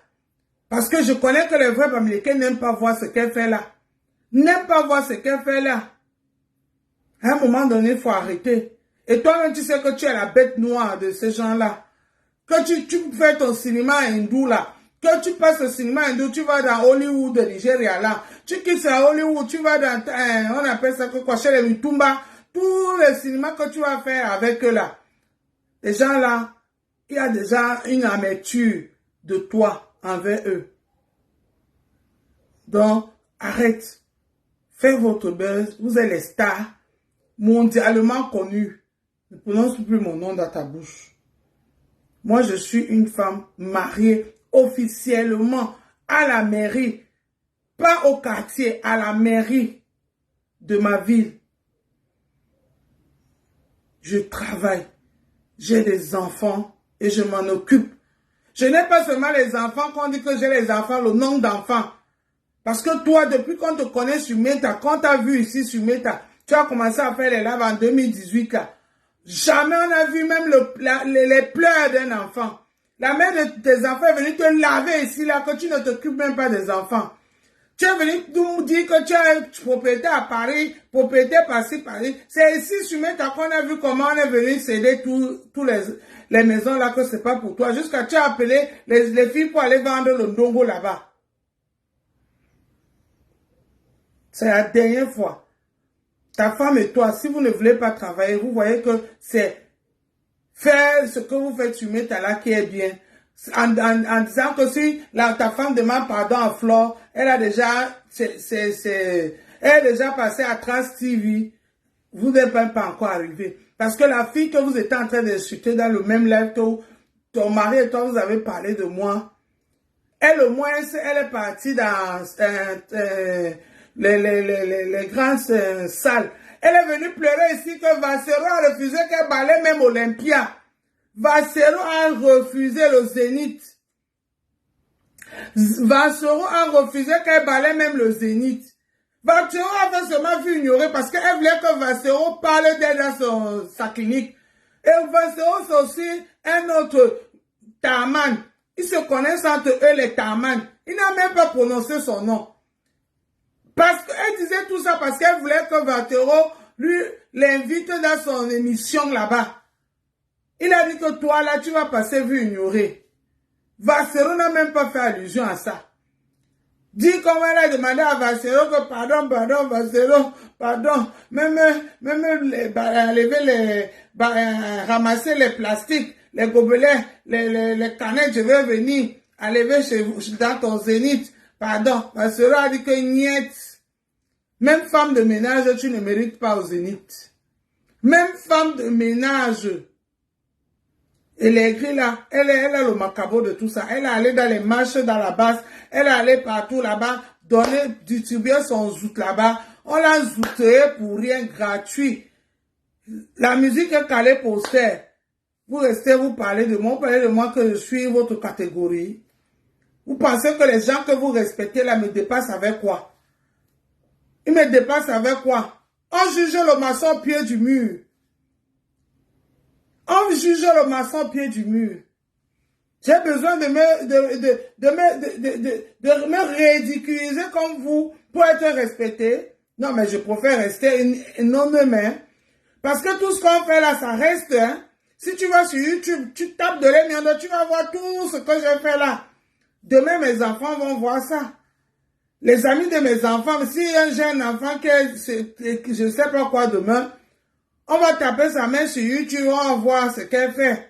Parce que je connais que les vrais Bamileke n'aiment pas voir ce qu'elle fait là. N'aiment pas voir ce qu'elle fait là. À un moment donné, il faut arrêter. Et toi-même, tu sais que tu es la bête noire de ces gens-là. Que tu fais ton cinéma hindou là. Que tu passes au cinéma hindou, tu vas dans Hollywood de Nigeria là. Tu quittes à Hollywood, tu vas dans, on appelle ça quoi, chez les Mutumba. Tout le cinéma que tu vas faire avec eux là. Les gens là, il y a déjà une amertume de toi envers eux. Donc, arrête. Faites votre buzz. Vous êtes les stars mondialement connues. Ne prononce plus mon nom dans ta bouche. Moi, je suis une femme mariée officiellement à la mairie, pas au quartier, à la mairie de ma ville. Je travaille, j'ai des enfants et je m'en occupe. Je n'ai pas seulement les enfants, qu'on dit que j'ai les enfants, le nombre d'enfants. Parce que toi, depuis qu'on te connaît sur Meta, quand tu as vu ici sur Meta, tu as commencé à faire les lives en 2018 là. Jamais on a vu même les pleurs d'un enfant. La mère de tes enfants est venue te laver ici, là, que tu ne t'occupes même pas des enfants. Tu es venu nous dire que tu as une propriété à Paris, propriété par-ci, Paris. C'est ici, sur Meta, qu'on a vu comment on est venu céder tous les maisons là, que c'est pas pour toi. Jusqu'à tu as appelé les filles pour aller vendre le ndongo là-bas. C'est la dernière fois. Ta femme et toi, si vous ne voulez pas travailler, vous voyez que c'est faire ce que vous faites sur Meta là qui est bien. En disant que si ta femme demande pardon à Flore, elle a déjà, elle est déjà passée à Trans TV. Vous n'êtes même pas encore arrivé. Parce que la fille que vous étiez en train d'insulter dans le même live que ton mari et toi, vous avez parlé de moi. Elle, au moins, elle est partie dans les grandes salles. Elle est venue pleurer ici que Vassero a refusé qu'elle balaye même Olympia. Vassero a refusé le Zénith. Vassero a refusé qu'elle balaye même le Zénith. Vassero avait seulement vu ignorer parce qu'elle voulait que Vassero parle d'elle dans sa clinique. Et Vassero, c'est aussi un autre Taman. Ils se connaissent entre eux, les Taman. Il n'a même pas prononcé son nom. Parce qu'elle disait tout ça parce qu'elle voulait que Vassero lui l'invite dans son émission là-bas. Il a dit que toi là, tu vas passer vu ignorer. Vassero n'a même pas fait allusion à ça. Dis comment elle a demandé à Vassero que pardon, Vassero, pardon. Même ramasser les plastiques, les gobelets, les canettes, je vais venir enlever dans ton Zénith. Pardon, Vassero a dit que niet. Même femme de ménage, tu ne mérites pas au Zénith. Même femme de ménage. Et les grilles là, elle a le macabre de tout ça. Elle est allée dans les marches dans la basse. Elle est allée partout là-bas, distribuer son zout là-bas. On l'a zouté pour rien, gratuit. La musique est calée pour faire. Vous restez, vous parlez de moi, vous parlez de moi que je suis votre catégorie. Vous pensez que les gens que vous respectez là me dépassent avec quoi? Ils me dépassent avec quoi? On juge le maçon au pied du mur. On juge le maçon au pied du mur. J'ai besoin de me ridiculiser comme vous pour être respecté. Non, mais je préfère rester anonyme. Parce que tout ce qu'on fait là, ça reste. Hein. Si tu vas sur YouTube, tu tapes de l'ennemi, tu vas voir tout ce que j'ai fait là. Demain, mes enfants vont voir ça. Les amis de mes enfants, si un jeune enfant que je ne sais pas quoi demain, on va taper sa main sur YouTube, on va voir ce qu'elle fait.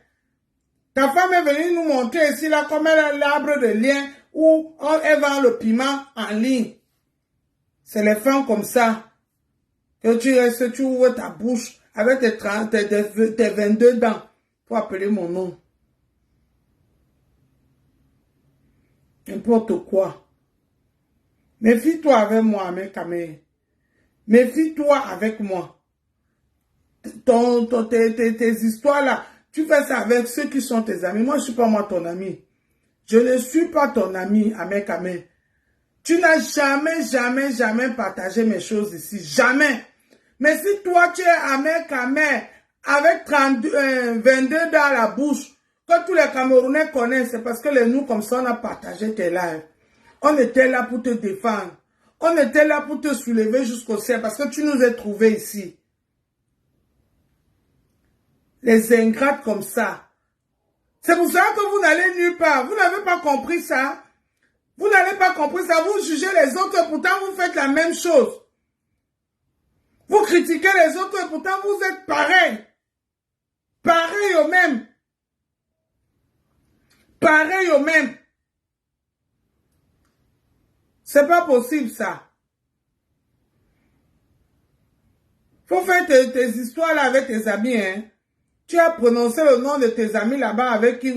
Ta femme est venue nous montrer ici, là, comme elle a l'arbre de lien où elle vend le piment en ligne. C'est les femmes comme ça que tu restes, tu ouvres ta bouche avec tes 22 dents pour appeler mon nom. N'importe quoi. Méfie-toi avec moi, mes camés. Méfie-toi avec moi. Tes histoires là, tu fais ça avec ceux qui sont tes amis. Moi, je ne suis pas moi ton ami. Je ne suis pas ton ami, Amé. Tu n'as jamais partagé mes choses ici. Jamais. Mais si toi, tu es Amé avec 22 dans la bouche, que tous les Camerounais connaissent, c'est parce que nous, comme ça, on a partagé tes lives. On était là pour te défendre. On était là pour te soulever jusqu'au ciel parce que tu nous as trouvés ici. Les ingrates comme ça. C'est pour ça que vous n'allez nulle part. Vous n'avez pas compris ça. Vous n'avez pas compris ça. Vous jugez les autres, pourtant vous faites la même chose. Vous critiquez les autres, et pourtant vous êtes pareil. Pareil au même. Pareil au même. C'est pas possible ça. Faut faire tes histoires là avec tes amis, hein. Tu as prononcé le nom de tes amis là-bas avec qui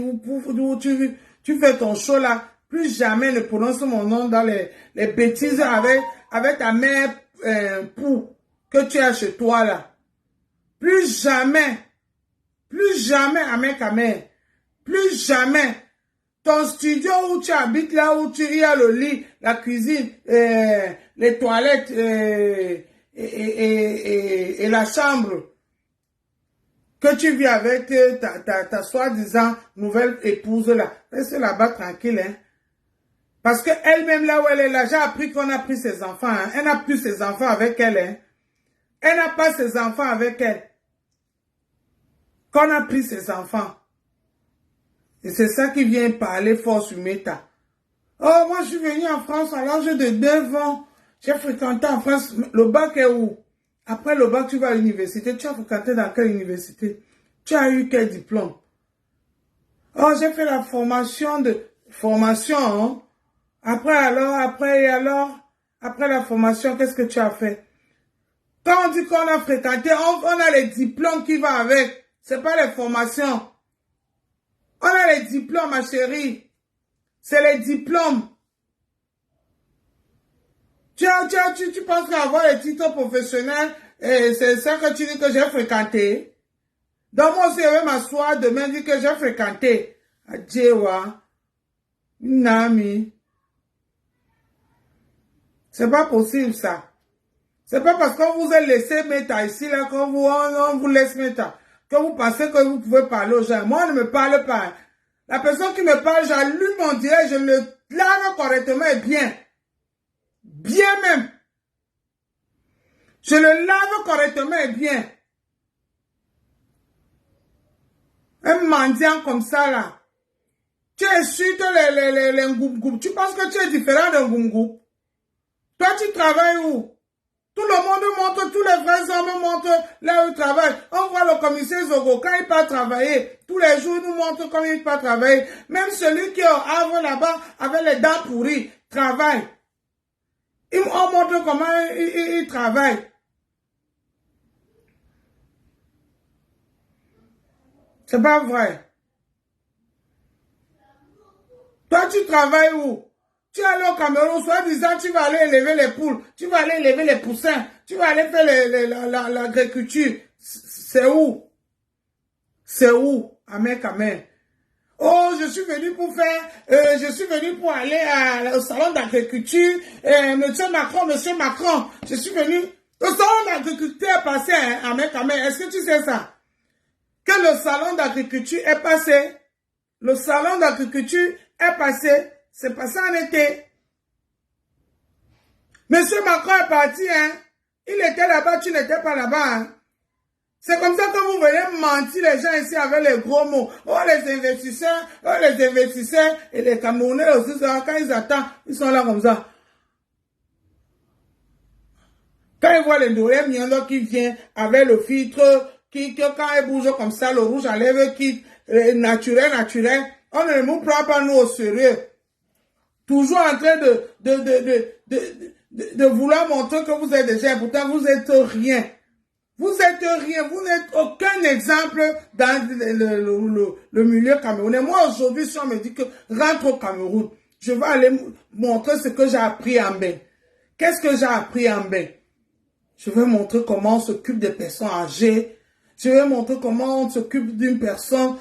tu fais ton show là. Plus jamais ne prononce mon nom dans les bêtises avec ta mère pour que tu as chez toi là. Plus jamais, Amé. Plus jamais. Ton studio où tu habites là, où il y a le lit, la cuisine, les toilettes et la chambre. Que tu vis avec ta soi-disant nouvelle épouse là. Reste là-bas tranquille, hein. Parce que elle-même là où elle est là, j'ai appris qu'on a pris ses enfants, hein. Elle n'a plus ses enfants avec elle, hein. Elle n'a pas ses enfants avec elle. Qu'on a pris ses enfants. Et c'est ça qui vient parler fort sur Meta. Oh, moi je suis venu en France à l'âge de 9 ans. J'ai fréquenté en France. Le bac est où? Après le bac, tu vas à l'université. Tu as fréquenté dans quelle université? Tu as eu quel diplôme? Oh, j'ai fait la formation hein? Après la formation, qu'est-ce que tu as fait? Quand on dit qu'on a fréquenté, on a les diplômes qui vont avec. C'est pas les formations. On a les diplômes, ma chérie. C'est les diplômes. Tu penses qu'avoir les titres professionnels, c'est ça que tu dis que j'ai fréquenté. Donc moi aussi, je vais m'asseoir demain dire que j'ai fréquenté. Adjewa. Nami. C'est pas possible ça. C'est pas parce qu'on vous a laissé mettre ici, là, qu'on on vous laisse mettre, que vous pensez que vous pouvez parler aux gens. Moi, on ne me parle pas. La personne qui me parle, j'allume mon direct, je le lave correctement et bien. Bien même. Je le lave correctement et bien. Un mendiant comme ça, là. Tu insultes les ngoum-ngoum. Tu penses que tu es différent d'un ngoum-ngoum? Toi, tu travailles où? Tout le monde montre, tous les vrais hommes montrent là où ils travaillent. On voit le commissaire Zogo, quand il part travailler, tous les jours, il nous montre comment il part travailler. Même celui qui est au Havre là-bas, avec les dents pourries, travaille. On montre comment il travaille. C'est pas vrai. Toi, tu travailles où? Tu es allé au Cameroun, soit disant, tu vas aller élever les poules, tu vas aller élever les poussins, tu vas aller faire l'agriculture. C'est où? C'est où? Amen. Oh, je suis venu pour aller au salon d'agriculture. Monsieur Macron, je suis venu. Le salon d'agriculture est passé, hein, Amen. Est-ce que tu sais ça? Que le salon d'agriculture est passé. Le salon d'agriculture est passé. C'est passé en été. Monsieur Macron est parti, hein. Il était là-bas, tu n'étais pas là-bas, hein. C'est comme ça que vous venez mentir les gens ici avec les gros mots. Oh, les investisseurs, et les Camerounais aussi, quand ils attendent, ils sont là comme ça. Quand ils voient les Ndolé Miondo qui vient avec le filtre, quand elle bouge comme ça, le rouge enlève, quitte, naturel, on ne nous prend pas nous au sérieux. Toujours en train de vouloir montrer que vous êtes des gens, pourtant vous êtes rien. Vous êtes rien, vous n'êtes aucun exemple dans le milieu camerounais. Moi aujourd'hui, si on me dit que rentre au Cameroun, je vais aller montrer ce que j'ai appris en bain. Qu'est-ce que j'ai appris en bain? Je vais montrer comment on s'occupe des personnes âgées. Je vais montrer comment on s'occupe d'une personne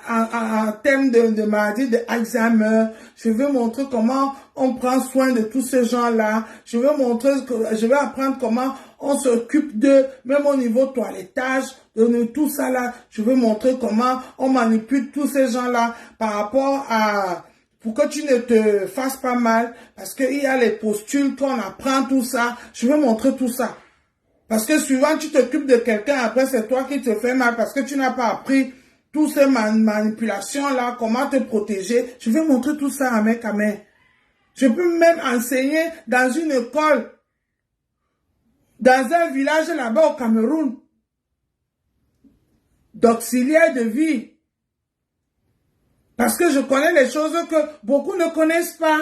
en termes de maladie d'Alzheimer. Je vais montrer comment on prend soin de tous ces gens-là. Je vais apprendre comment on s'occupe d'eux, même au niveau toilettage, de tout ça là. Je vais montrer comment on manipule tous ces gens-là par rapport à, pour que tu ne te fasses pas mal, parce qu'il y a les postules qu'on apprend, tout ça. Je vais montrer tout ça. Parce que souvent, tu t'occupes de quelqu'un, après c'est toi qui te fais mal, parce que tu n'as pas appris toutes ces manipulations-là, comment te protéger. Je vais montrer tout ça à main. Je peux même enseigner dans une école, dans un village là-bas au Cameroun, d'auxiliaire de vie. Parce que je connais les choses que beaucoup ne connaissent pas.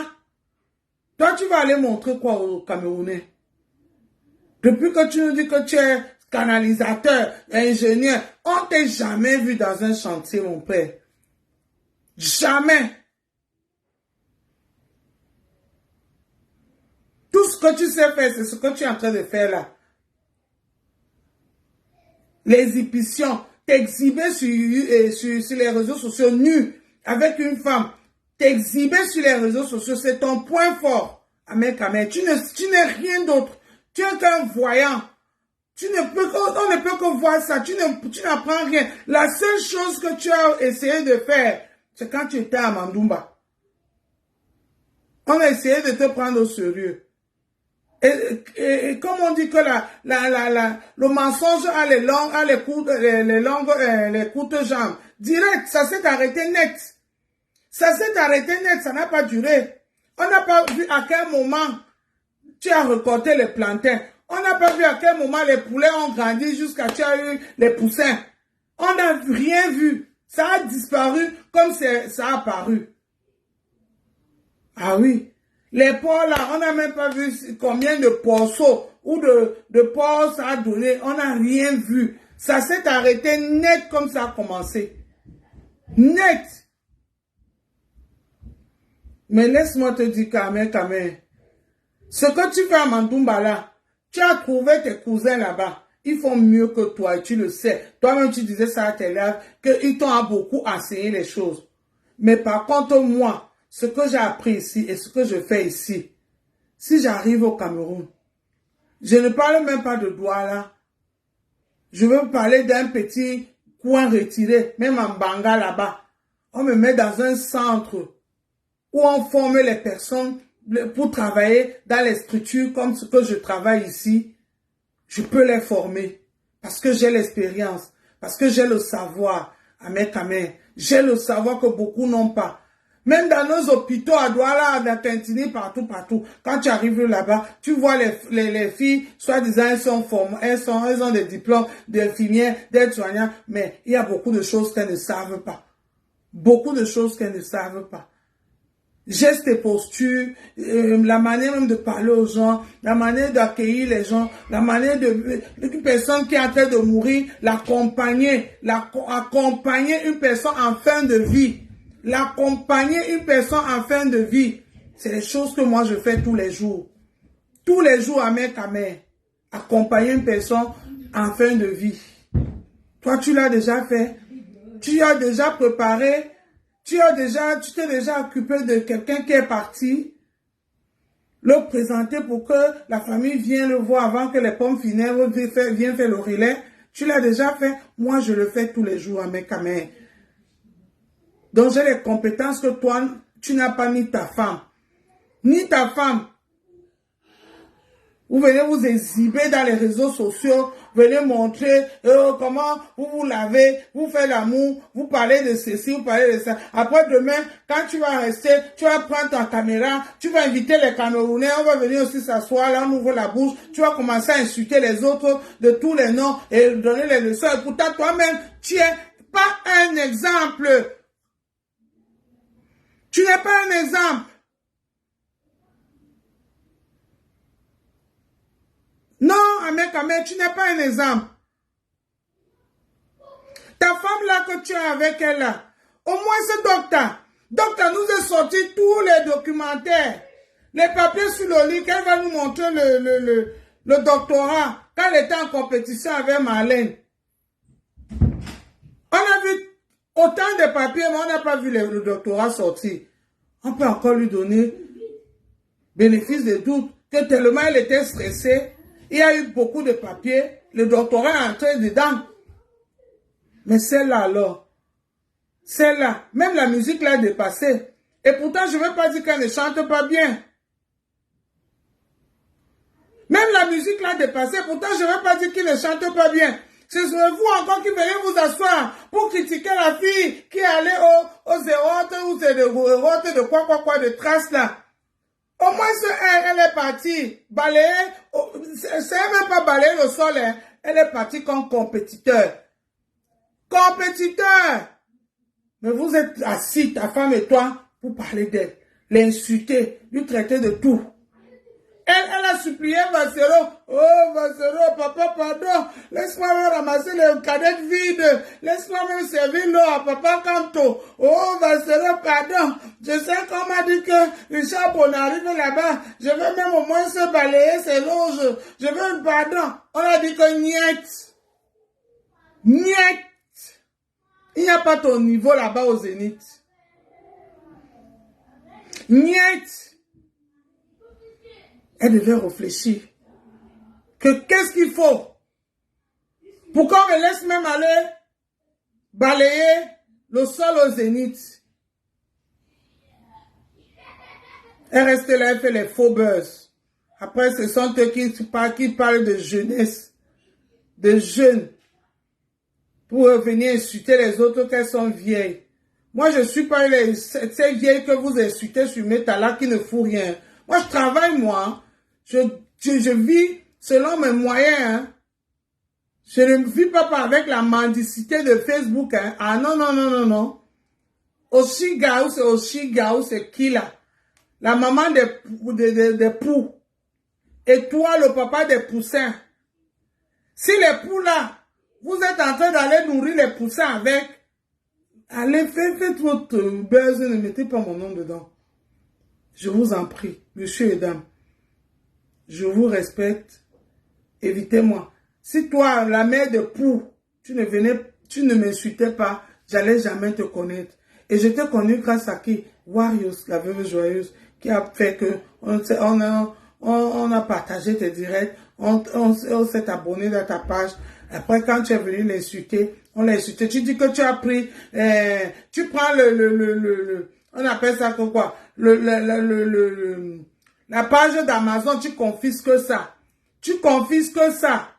Toi, tu vas aller montrer quoi aux Camerounais? Depuis que tu nous dis que tu es canalisateur, ingénieur, on t'a jamais vu dans un chantier, mon père. Jamais. Tout ce que tu sais faire, c'est ce que tu es en train de faire là. Les exhibitions, t'exhiber sur les réseaux sociaux nus avec une femme, t'exhiber sur les réseaux sociaux, c'est ton point fort. Amen, amen. Tu n'es rien d'autre. Tu es qu'un voyant. On ne peut que voir ça. Tu n'apprends rien. La seule chose que tu as essayé de faire, c'est quand tu étais à Mandumba. On a essayé de te prendre au sérieux. Et comme on dit que le mensonge a les courtes jambes. Direct, ça s'est arrêté net. Ça s'est arrêté net, ça n'a pas duré. On n'a pas vu à quel moment tu as récolté les plantains. On n'a pas vu à quel moment les poulets ont grandi jusqu'à tu as eu les poussins. On n'a rien vu. Ça a disparu comme ça a apparu. Ah oui. Les porcs là, on n'a même pas vu combien de porceaux ou de porcs ça a donné. On n'a rien vu. Ça s'est arrêté net comme ça a commencé. Net. Mais laisse-moi te dire, Kamé. Ce que tu fais à Mandumba là, tu as trouvé tes cousins là-bas. Ils font mieux que toi et tu le sais. Toi-même, tu disais ça à tes lèvres, qu'ils t'ont beaucoup enseigné les choses. Mais par contre, moi, ce que j'ai appris ici et ce que je fais ici, si j'arrive au Cameroun, je ne parle même pas de Douala. Je veux parler d'un petit coin retiré, même en Banga là-bas. On me met dans un centre où on forme les personnes pour travailler dans les structures comme ce que je travaille ici. Je peux les former parce que j'ai l'expérience, parce que j'ai le savoir. Amen. J'ai le savoir que beaucoup n'ont pas. Même dans nos hôpitaux à Douala, à Tintini, partout. Quand tu arrives là-bas, tu vois les filles, soi-disant, elles sont formées, elles ont des diplômes d'infirmières, d'aides-soignants, mais il y a beaucoup de choses qu'elles ne savent pas. Beaucoup de choses qu'elles ne savent pas. Gestes et postures, la manière même de parler aux gens, la manière d'accueillir les gens, la manière d'une personne qui est en train de mourir, accompagner une personne en fin de vie. L'accompagner une personne en fin de vie. C'est les choses que moi je fais tous les jours. Tous les jours à mère. Accompagner une personne en fin de vie. Toi, tu l'as déjà fait. Tu as déjà préparé. Tu t'es déjà occupé de quelqu'un qui est parti. Le présenter pour que la famille vienne le voir avant que les pommes funèbres viennent faire le relais. Tu l'as déjà fait. Moi, je le fais tous les jours à mes caméras. Donc, j'ai les compétences que toi, tu n'as pas ni ta femme. Ni ta femme. Vous venez vous exhiber dans les réseaux sociaux, venez montrer comment vous lavez, vous faites l'amour, vous parlez de ceci, vous parlez de ça. Après demain, quand tu vas rester, tu vas prendre ta caméra, tu vas inviter les Camerounais, on va venir aussi s'asseoir, là on ouvre la bouche, tu vas commencer à insulter les autres de tous les noms et donner les leçons. Et pourtant toi-même, tu es pas un exemple. Tu n'es pas un exemple. Non, Ahmed, tu n'es pas un exemple. Ta femme là que tu es avec elle là, au moins ce docteur nous a sorti tous les documentaires, les papiers sur le lit qu'elle va nous montrer le doctorat quand elle était en compétition avec Marlène. On a vu autant de papiers, mais on n'a pas vu le doctorat sortir. On peut encore lui donner bénéfice de doute que tellement elle était stressée, il y a eu beaucoup de papiers, le doctorat est entré dedans. Mais celle-là alors, celle-là, même la musique l'a dépassée. Et pourtant, je ne veux pas dire qu'elle ne chante pas bien. Même la musique l'a dépassée, pourtant je ne veux pas dire qu'il ne chante pas bien. C'est vous encore qui venez vous asseoir pour critiquer la fille qui est allée aux zérotes ou de quoi, de traces là. Au moins, elle est partie balayer, c'est même pas balayer le sol, hein. Elle est partie comme compétiteur. Compétiteur! Mais vous êtes assis, ta femme et toi, pour parler d'elle, l'insulter, lui traiter de tout. Elle a supplié Vassero. Oh, Vassero, papa, pardon. Laisse-moi même ramasser les cadettes vides. Laisse-moi même servir l'eau à papa Kanto. Oh, Vassero, pardon. Je sais qu'on m'a dit que Richard Bon arrive là-bas. Je veux même au moins se balayer ses loges. Je veux pardon. On a dit que niet. Niet. Il n'y a pas ton niveau là-bas au Zénith. Niet. Elle devait réfléchir. Que qu'est-ce qu'il faut? Pour qu'on me laisse même aller balayer le sol au Zénith. Elle reste là, elle fait les faux buzz. Après, ce sont eux qui parlent de jeunesse, de jeunes, pour venir insulter les autres qu'elles sont vieilles. Moi, je ne suis pas ces vieilles que vous insultez sur mes talents qui ne font rien. Moi, je travaille, moi. Je vis selon mes moyens. Hein. Je ne vis pas avec la mendicité de Facebook. Hein. Ah non, non, non, non, non. Oshigaou, c'est qui là? La maman des poux. Et toi, le papa des poussins. Si les poux là, vous êtes en train d'aller nourrir les poussins avec, allez, faites votre buzz, ne mettez pas mon nom dedans. Je vous en prie, monsieur et dame. Je vous respecte. Évitez-moi. Si toi, la mère de Pou, tu ne m'insultais pas, j'allais jamais te connaître. Et je t'ai connu grâce à qui? Warios, la veuve joyeuse, qui a fait que on a partagé tes directs, on s'est abonné dans ta page. Après, quand tu es venu l'insulter, on l'a insulté. Tu dis que tu as pris, tu prends on appelle ça quoi? La page d'Amazon, tu confisques ça. Tu confisques ça.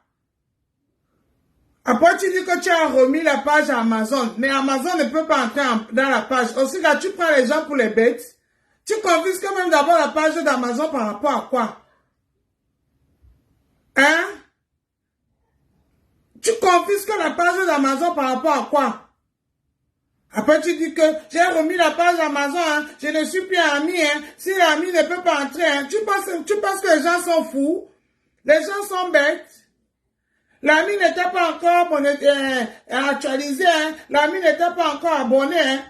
Après, tu dis que tu as remis la page à Amazon. Mais Amazon ne peut pas entrer dans la page. Aussi, là, tu prends les gens pour les bêtes. Tu confisques même d'abord la page d'Amazon par rapport à quoi? Hein? Tu confisques la page d'Amazon par rapport à quoi? Après, tu dis que j'ai remis la page Amazon, hein, je ne suis plus ami, hein, si l'ami ne peut pas entrer, hein, tu penses que les gens sont fous? Les gens sont bêtes? L'ami n'était pas encore actualisé, hein, l'ami n'était pas encore abonné, hein,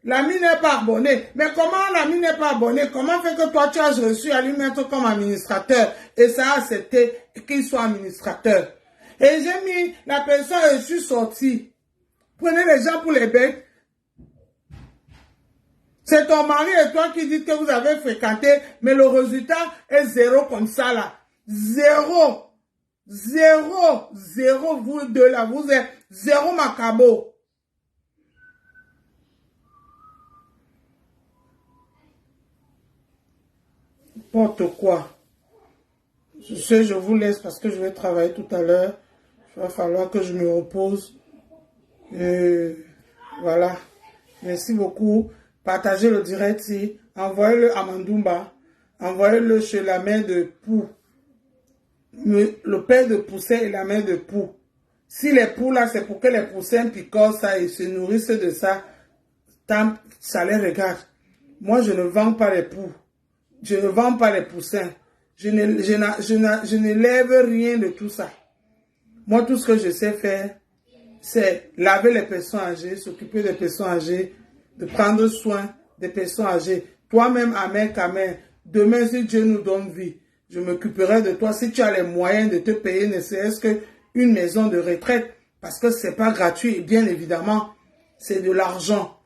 l'ami n'est pas abonné. Mais comment l'ami n'est pas abonné? Comment fait que toi tu as reçu à lui mettre comme administrateur et ça a accepté qu'il soit administrateur? Et j'ai mis la personne et je suis sorti. Prenez les gens pour les bêtes. C'est ton mari et toi qui dites que vous avez fréquenté, mais le résultat est zéro comme ça là. Zéro. Zéro. Zéro, vous deux là. Vous êtes zéro macabo. N'importe quoi. Je vous laisse parce que je vais travailler tout à l'heure. Il va falloir que je me repose. Voilà. Merci beaucoup. Partagez le direct ici. Envoyez-le à Mandoumba. Envoyez-le chez la mère de Pou. Le père de Pousset et la mère de Pou. Si les poules là, c'est pour que les poussins picorent ça et se nourrissent de ça, ça les regarde. Moi, je ne vends pas les poules. Je ne vends pas les poussins. Je ne lève rien de tout ça. Moi, tout ce que je sais faire, c'est laver les personnes âgées, s'occuper des personnes âgées, de prendre soin des personnes âgées. Toi-même, Amen, Kamen, demain, si Dieu nous donne vie, je m'occuperai de toi. Si tu as les moyens de te payer, ne serait-ce qu'une maison de retraite, parce que c'est pas gratuit, bien évidemment, c'est de l'argent.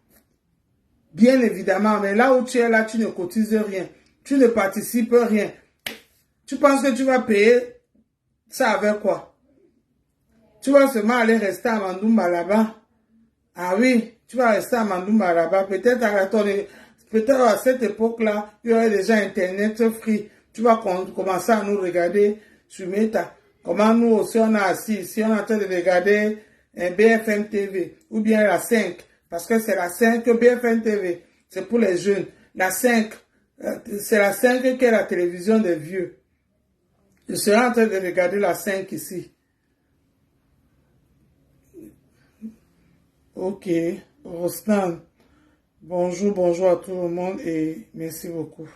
Bien évidemment, mais là où tu es là, tu ne cotises rien. Tu ne participes rien. Tu penses que tu vas payer ça avec quoi? Tu vas seulement aller rester à Mandoumba là-bas. Ah oui, tu vas rester à Mandoumba là-bas. Peut-être à cette époque-là, il y aurait déjà Internet free. Tu vas commencer à nous regarder sur Meta. Comment nous aussi on a assis ici, on est en train de regarder BFM TV ou bien la 5. Parce que c'est la 5 BFM TV. C'est pour les jeunes. La 5, c'est la 5 qui est la télévision des vieux. Je serai en train de regarder la 5 ici. Ok, Rostan. Bonjour à tout le monde et merci beaucoup.